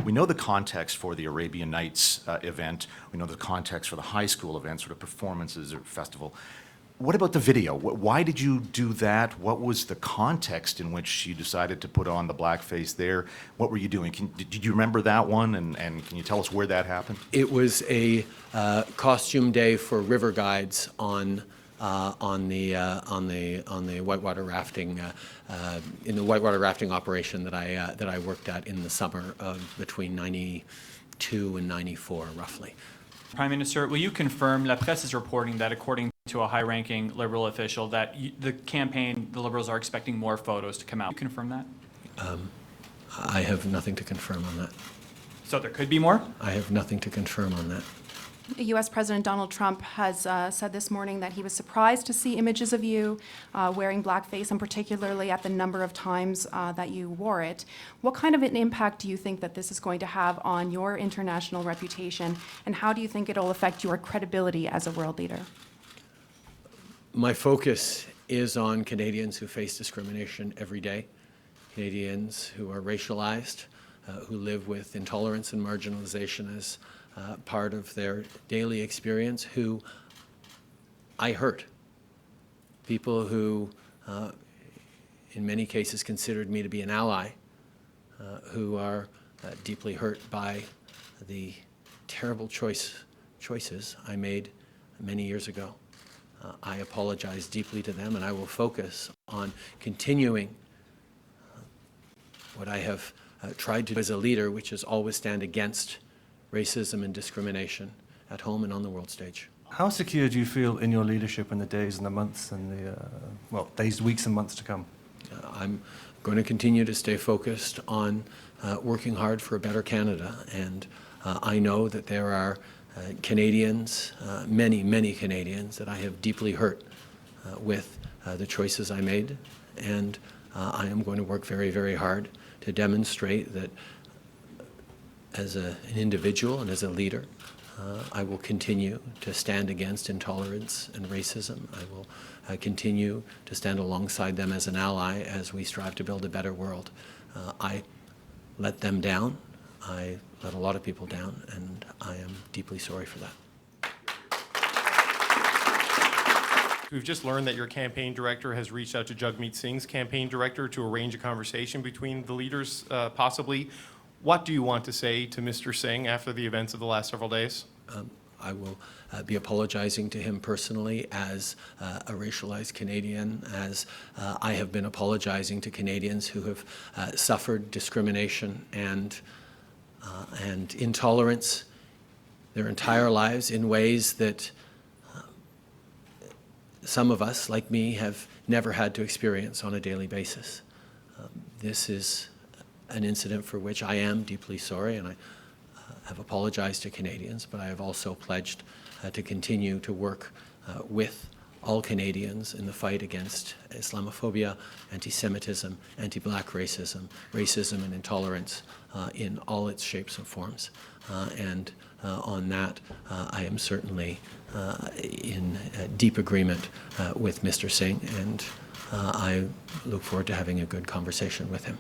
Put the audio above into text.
We know the context for the Arabian Nights event. We know the context for the high school event, sort of performances or festival. What about the video? Why did you do that? What was the context in which you decided to put on the blackface there? What were you doing? Did you remember that one? And can you tell us where that happened? It was a costume day for river guides on the whitewater rafting in the whitewater rafting operation that I worked at in the summer of between '92 and '94, roughly. Prime Minister, will you confirm, La Presse is reporting that according to a high-ranking Liberal official that the campaign, the Liberals are expecting more photos to come out. Can you confirm that? I have nothing to confirm on that. So there could be more? I have nothing to confirm on that. U.S. President Donald Trump has said this morning that he was surprised to see images of you wearing blackface, and particularly at the number of times that you wore it. What kind of an impact do you think that this is going to have on your international reputation, and how do you think it'll affect your credibility as a world leader? My focus is on Canadians who face discrimination every day, Canadians who are racialized, who live with intolerance and marginalization as part of their daily experience, who I hurt. People who, in many cases, considered me to be an ally, who are deeply hurt by the terrible choices I made many years ago. I apologize deeply to them, and I will focus on continuing what I have tried to do as a leader, which is always stand against racism and discrimination at home and on the world stage. How secure do you feel in your leadership in the days and the months and the, days, weeks and months to come? I'm going to continue to stay focused on working hard for a better Canada, and I know that there are Canadians, many Canadians, that I have deeply hurt with the choices I made, and I am going to work very hard to demonstrate that as an individual and as a leader, I will continue to stand against intolerance and racism. I will continue to stand alongside them as an ally as we strive to build a better world. I let them down. I let a lot of people down, and I am deeply sorry for that. We've just learned that your campaign director has reached out to Jagmeet Singh's campaign director to arrange a conversation between the leaders, possibly. What do you want to say to Mr. Singh after the events of the last several days? I will be apologizing to him personally as a racialized Canadian, as I have been apologizing to Canadians who have suffered discrimination and intolerance their entire lives in ways that some of us, like me, have never had to experience on a daily basis. This is an incident for which I am deeply sorry, and I have apologized to Canadians, but I have also pledged to continue to work with all Canadians in the fight against Islamophobia, anti-Semitism, anti-black racism, racism and intolerance in all its shapes and forms. And on that, I am certainly in deep agreement with Mr. Singh, and I look forward to having a good conversation with him.